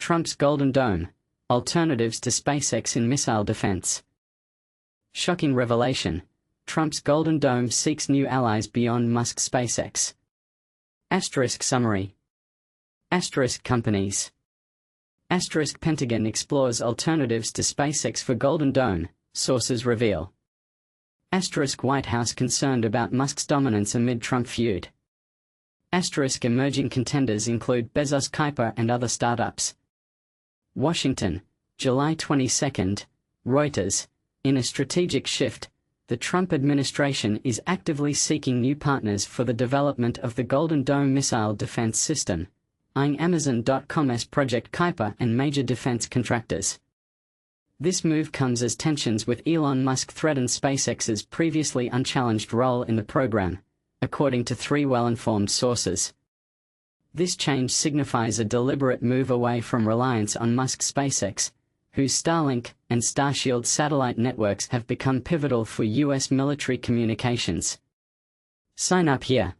Trump's Golden Dome, alternatives to SpaceX in missile defense. Shocking revelation, Trump's Golden Dome seeks new allies beyond Musk's SpaceX. Asterisk summary. Asterisk companies. Asterisk Pentagon explores alternatives to SpaceX for Golden Dome, sources reveal. Asterisk White House concerned about Musk's dominance amid Trump feud. Asterisk emerging contenders include Bezos, Kuiper and other startups. Washington, July 22, Reuters. In a strategic shift, the Trump administration is actively seeking new partners for the development of the Golden Dome missile defense system, eyeing Amazon.com's Project Kuiper and major defense contractors. This move comes as tensions with Elon Musk threaten SpaceX's previously unchallenged role in the program, according to three well-informed sources. This change signifies a deliberate move away from reliance on Musk's SpaceX, whose Starlink and Starshield satellite networks have become pivotal for U.S. military communications. Sign up here.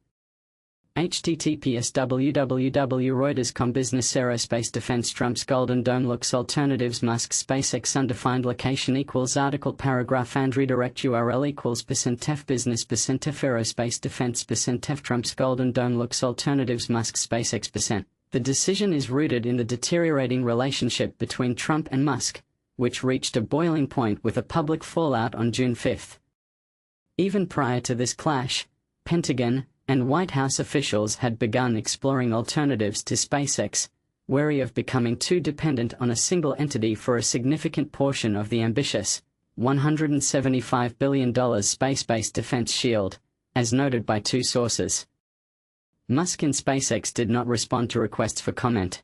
https://www.reuters.com Business Aerospace Defense Trump's Golden Dome looks alternatives Musk's SpaceX undefined location equals article paragraph and redirect URL equals %F business %F aerospace defense %F Trump's Golden Dome looks alternatives Musk's SpaceX The decision is rooted in the deteriorating relationship between Trump and Musk, which reached a boiling point with a public fallout on June 5. Even prior to this clash, Pentagon and White House officials had begun exploring alternatives to SpaceX, wary of becoming too dependent on a single entity for a significant portion of the ambitious $175 billion space-based defense shield, as noted by two sources. Musk and SpaceX did not respond to requests for comment.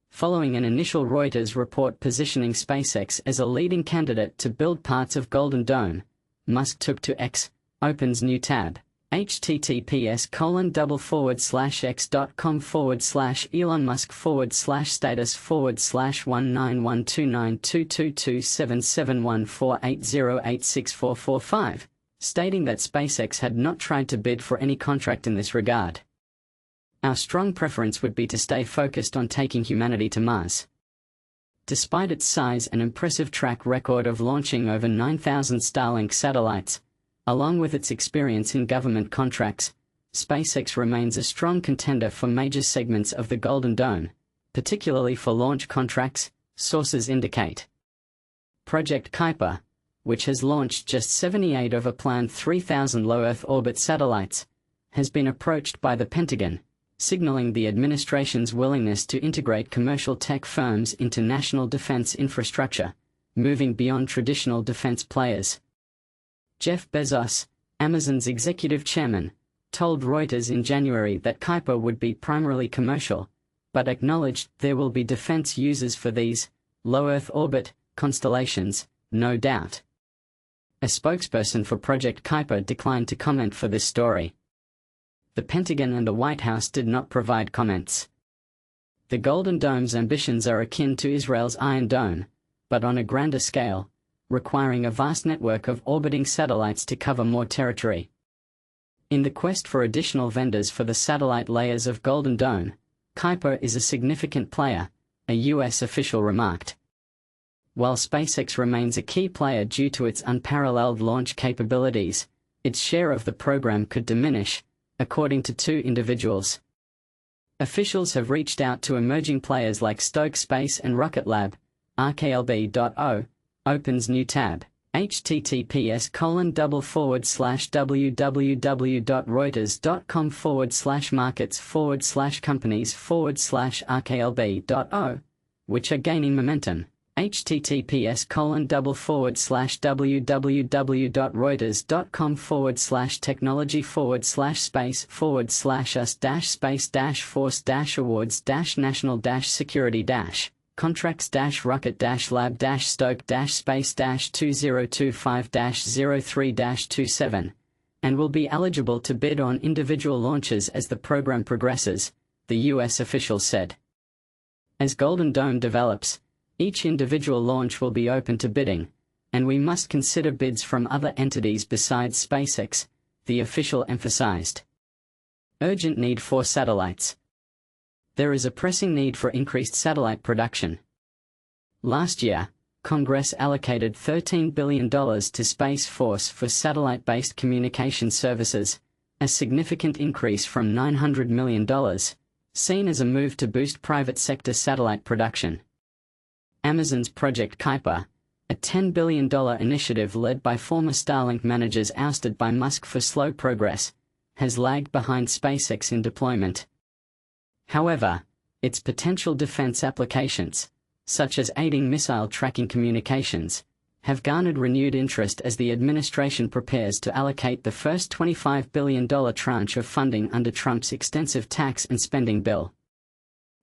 Following an initial Reuters report positioning SpaceX as a leading candidate to build parts of Golden Dome, Musk took to X, opens new tab. https://x.com/Elon Musk/status/1912922277148086445, stating that SpaceX had not tried to bid for any contract in this regard. Our strong preference would be to stay focused on taking humanity to Mars. Despite its size and impressive track record of launching over 9,000 Starlink satellites, along with its experience in government contracts, SpaceX remains a strong contender for major segments of the Golden Dome, particularly for launch contracts, sources indicate. Project Kuiper, which has launched just 78 of a planned 3,000 low Earth orbit satellites, has been approached by the Pentagon, signaling the administration's willingness to integrate commercial tech firms into national defense infrastructure, moving beyond traditional defense players. Jeff Bezos, Amazon's executive chairman, told Reuters in January that Kuiper would be primarily commercial, but acknowledged there will be defense uses for these low Earth orbit constellations, no doubt. A spokesperson for Project Kuiper declined to comment for this story. The Pentagon and the White House did not provide comments. The Golden Dome's ambitions are akin to Israel's Iron Dome, but on a grander scale, requiring a vast network of orbiting satellites to cover more territory. In the quest for additional vendors for the satellite layers of Golden Dome, Kuiper is a significant player, a U.S. official remarked. While SpaceX remains a key player due to its unparalleled launch capabilities, its share of the program could diminish, according to two individuals. Officials have reached out to emerging players like Stoke Space and Rocket Lab. RKLB.O opens new tab. https://www.reuters.com/markets/companies/RKLB.O, which are gaining momentum. https://www.reuters.com/technology/space/us-space-forward/rocket-lab-stoke-space-20255-03-27, and will be eligible to bid on individual launches as the program progresses, the U.S. official said. As Golden Dome develops, each individual launch will be open to bidding, and we must consider bids from other entities besides SpaceX, the official emphasized. Urgent need for satellites. There is a pressing need for increased satellite production. Last year, Congress allocated $13 billion to Space Force for satellite-based communication services, a significant increase from $900 million, seen as a move to boost private sector satellite production. Amazon's Project Kuiper, a $10 billion initiative led by former Starlink managers ousted by Musk for slow progress, has lagged behind SpaceX in deployment. However, its potential defense applications, such as aiding missile tracking communications, have garnered renewed interest as the administration prepares to allocate the first $25 billion tranche of funding under Trump's extensive tax and spending bill.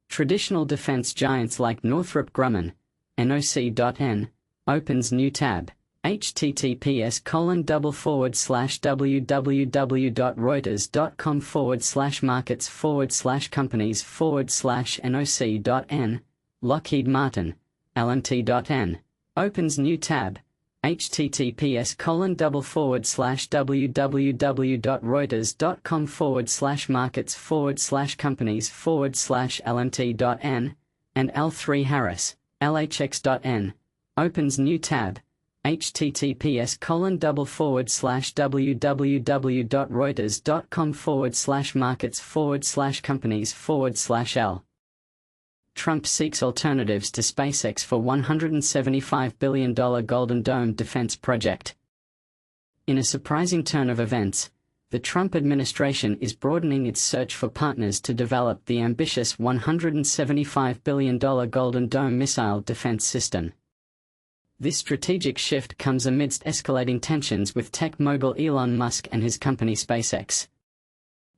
Traditional defense giants like Northrop Grumman, NOC.N, opens new tab, https://www.reuters.com/markets/companies/NOC.N, Lockheed Martin, LMT.N, opens new tab, https://www.reuters.com/markets/companies/LMT.N, and L3 Harris, LHX.N, opens new tab, https://www.reuters.com/markets/companies/L. Trump seeks alternatives to SpaceX for $175 billion Golden Dome defense project. In a surprising turn of events, the Trump administration is broadening its search for partners to develop the ambitious $175 billion Golden Dome missile defense system. This strategic shift comes amidst escalating tensions with tech mogul Elon Musk and his company SpaceX.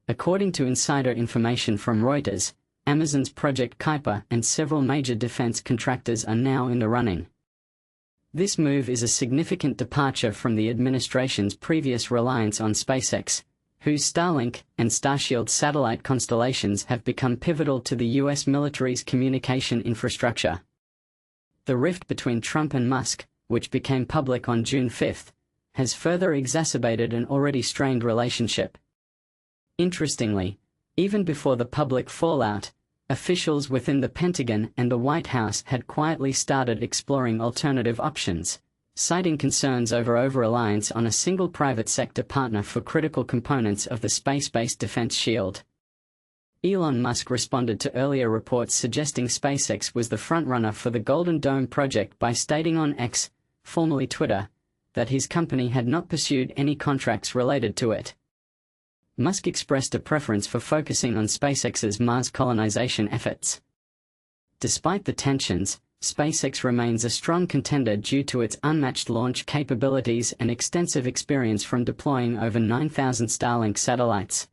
According to insider information from Reuters, Amazon's Project Kuiper and several major defense contractors are now in the running. This move is a significant departure from the administration's previous reliance on SpaceX, whose Starlink and Starshield satellite constellations have become pivotal to the U.S. military's communication infrastructure. The rift between Trump and Musk, which became public on June 5, has further exacerbated an already strained relationship. Interestingly, even before the public fallout, officials within the Pentagon and the White House had quietly started exploring alternative options, citing concerns over over-reliance on a single private sector partner for critical components of the space-based defense shield. Elon Musk responded to earlier reports suggesting SpaceX was the frontrunner for the Golden Dome project by stating on X, formerly Twitter, that his company had not pursued any contracts related to it. Musk expressed a preference for focusing on SpaceX's Mars colonization efforts. Despite the tensions, SpaceX remains a strong contender due to its unmatched launch capabilities and extensive experience from deploying over 9,000 Starlink satellites.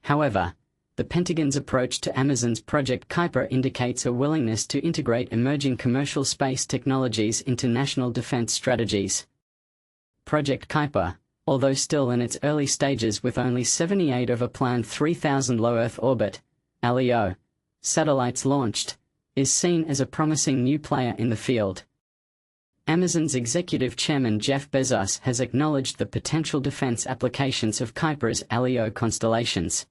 However, the Pentagon's approach to Amazon's Project Kuiper indicates a willingness to integrate emerging commercial space technologies into national defense strategies. Project Kuiper, although still in its early stages with only 78 of a planned 3,000 low Earth orbit (LEO) satellites launched, is seen as a promising new player in the field. Amazon's executive chairman Jeff Bezos has acknowledged the potential defense applications of Kuiper's LEO constellations.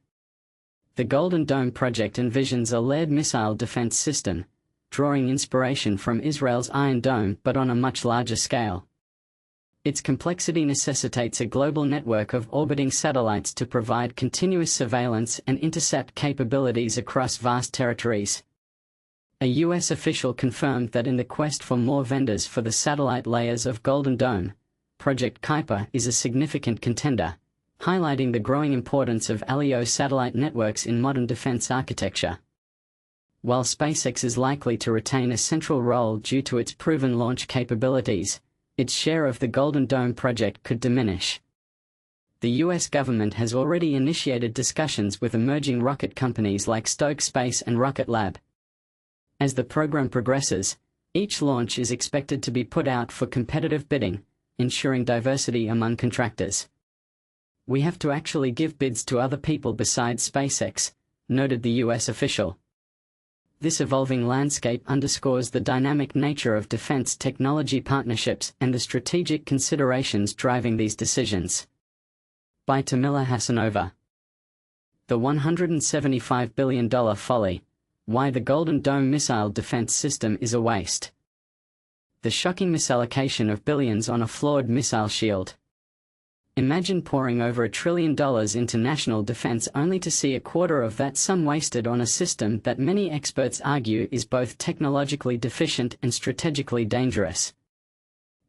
The Golden Dome project envisions a layered missile defense system, drawing inspiration from Israel's Iron Dome but on a much larger scale. Its complexity necessitates a global network of orbiting satellites to provide continuous surveillance and intercept capabilities across vast territories. A U.S. official confirmed that in the quest for more vendors for the satellite layers of Golden Dome, Project Kuiper is a significant contender, highlighting the growing importance of LEO satellite networks in modern defense architecture. While SpaceX is likely to retain a central role due to its proven launch capabilities, its share of the Golden Dome project could diminish. The U.S. government has already initiated discussions with emerging rocket companies like Stoke Space and Rocket Lab. As the program progresses, each launch is expected to be put out for competitive bidding, ensuring diversity among contractors. "We have to actually give bids to other people besides SpaceX," noted the U.S. official. This evolving landscape underscores the dynamic nature of defense technology partnerships and the strategic considerations driving these decisions. By Tamila Hassanova. The $175 billion Folly, Why the Golden Dome missile defense system is a waste. The shocking misallocation of billions on a flawed missile shield. Imagine pouring over $1 trillion into national defense only to see a quarter of that sum wasted on a system that many experts argue is both technologically deficient and strategically dangerous.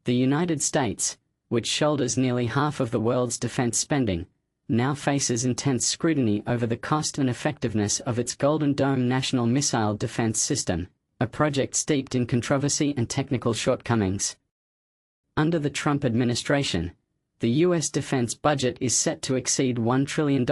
The United States, which shoulders nearly half of the world's defense spending, now faces intense scrutiny over the cost and effectiveness of its Golden Dome national missile defense system, a project steeped in controversy and technical shortcomings. Under the Trump administration, the U.S. defense budget is set to exceed $1 trillion,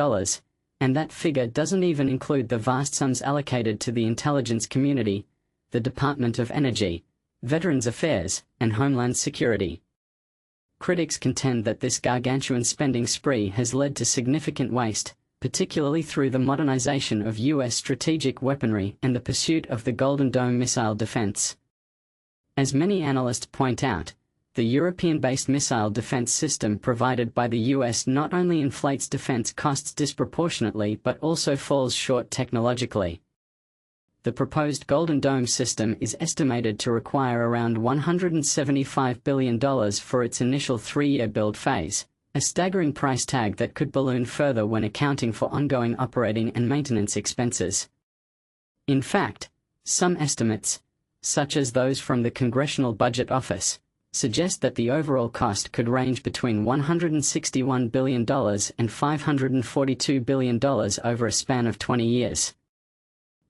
and that figure doesn't even include the vast sums allocated to the intelligence community, the Department of Energy, Veterans Affairs, and Homeland Security. Critics contend that this gargantuan spending spree has led to significant waste, particularly through the modernization of U.S. strategic weaponry and the pursuit of the Golden Dome missile defense. As many analysts point out, the European-based missile defense system provided by the U.S. not only inflates defense costs disproportionately but also falls short technologically. The proposed Golden Dome system is estimated to require around $175 billion for its initial 3-year build phase, a staggering price tag that could balloon further when accounting for ongoing operating and maintenance expenses. In fact, some estimates, such as those from the Congressional Budget Office, suggest that the overall cost could range between $161 billion and $542 billion over a span of 20 years.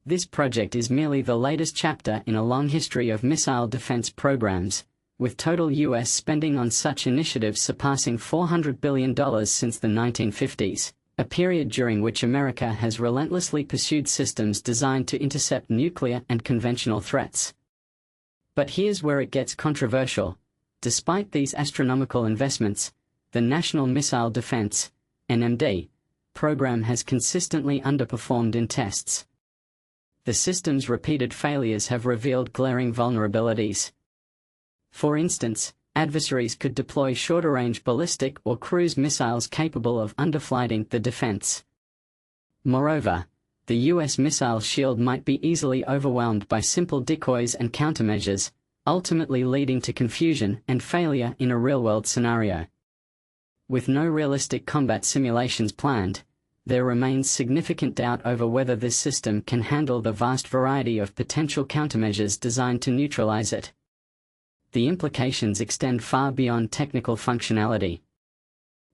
This project is merely the latest chapter in a long history of missile defense programs, with total U.S. spending on such initiatives surpassing $400 billion since the 1950s, a period during which America has relentlessly pursued systems designed to intercept nuclear and conventional threats. But here's where it gets controversial. Despite these astronomical investments, the National Missile Defense (NMD) program has consistently underperformed in tests. The system's repeated failures have revealed glaring vulnerabilities. For instance, adversaries could deploy shorter-range ballistic or cruise missiles capable of underflighting the defense. Moreover, the U.S. missile shield might be easily overwhelmed by simple decoys and countermeasures, ultimately leading to confusion and failure in a real-world scenario. With no realistic combat simulations planned, there remains significant doubt over whether this system can handle the vast variety of potential countermeasures designed to neutralize it. The implications extend far beyond technical functionality.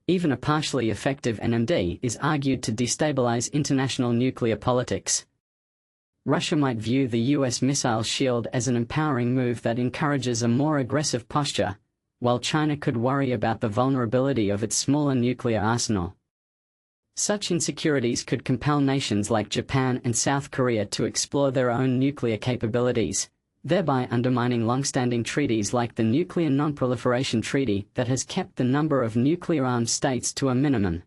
Even a partially effective NMD is argued to destabilize international nuclear politics. Russia might view the U.S. missile shield as an empowering move that encourages a more aggressive posture, while China could worry about the vulnerability of its smaller nuclear arsenal. Such insecurities could compel nations like Japan and South Korea to explore their own nuclear capabilities, thereby undermining long-standing treaties like the Nuclear Non-Proliferation Treaty that has kept the number of nuclear-armed states to a minimum.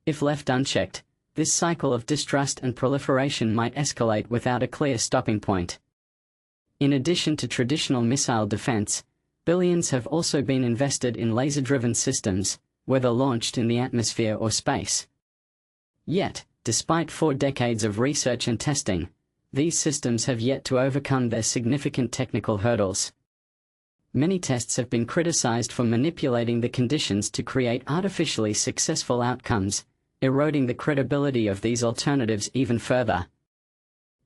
If left unchecked, this cycle of distrust and proliferation might escalate without a clear stopping point. In addition to traditional missile defense, billions have also been invested in laser-driven systems, whether launched in the atmosphere or space. Yet, despite 4 decades of research and testing, these systems have yet to overcome their significant technical hurdles. Many tests have been criticized for manipulating the conditions to create artificially successful outcomes, eroding the credibility of these alternatives even further.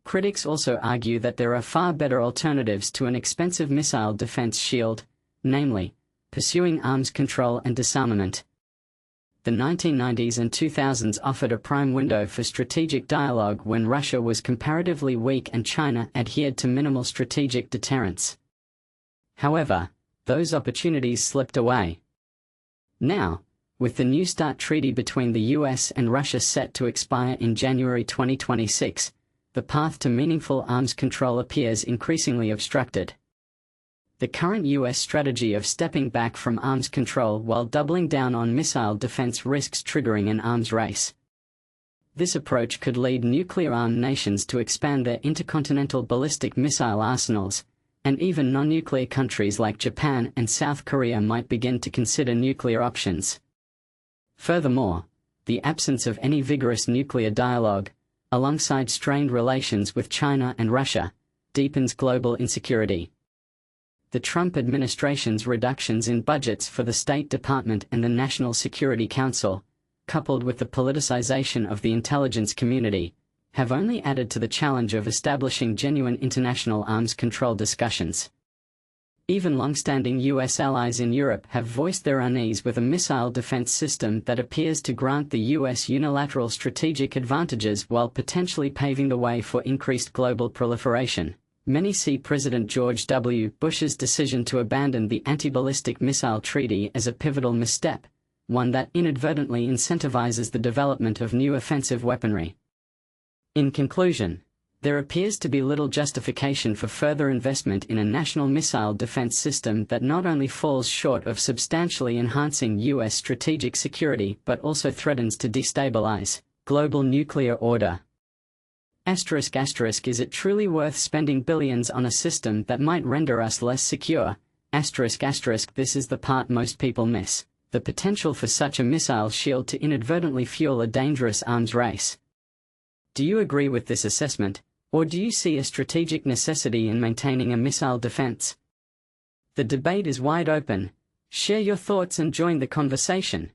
Critics also argue that there are far better alternatives to an expensive missile defense shield, namely, pursuing arms control and disarmament. The 1990s and 2000s offered a prime window for strategic dialogue when Russia was comparatively weak and China adhered to minimal strategic deterrence. However, those opportunities slipped away. Now, with the New START treaty between the US and Russia set to expire in January 2026, the path to meaningful arms control appears increasingly obstructed. The current US strategy of stepping back from arms control while doubling down on missile defense risks triggering an arms race. This approach could lead nuclear-armed nations to expand their intercontinental ballistic missile arsenals, and even non-nuclear countries like Japan and South Korea might begin to consider nuclear options. Furthermore, the absence of any vigorous nuclear dialogue, alongside strained relations with China and Russia, deepens global insecurity. The Trump administration's reductions in budgets for the State Department and the National Security Council, coupled with the politicization of the intelligence community, have only added to the challenge of establishing genuine international arms control discussions. Even long-standing U.S. allies in Europe have voiced their unease with a missile defense system that appears to grant the U.S. unilateral strategic advantages while potentially paving the way for increased global proliferation. Many see President George W. Bush's decision to abandon the anti-ballistic missile treaty as a pivotal misstep, one that inadvertently incentivizes the development of new offensive weaponry. In conclusion, there appears to be little justification for further investment in a national missile defense system that not only falls short of substantially enhancing U.S. strategic security but also threatens to destabilize global nuclear order. Is it truly worth spending billions on a system that might render us less secure? This is the part most people miss: the potential for such a missile shield to inadvertently fuel a dangerous arms race. Do you agree with this assessment, or do you see a strategic necessity in maintaining a missile defense? The debate is wide open. Share your thoughts and join the conversation.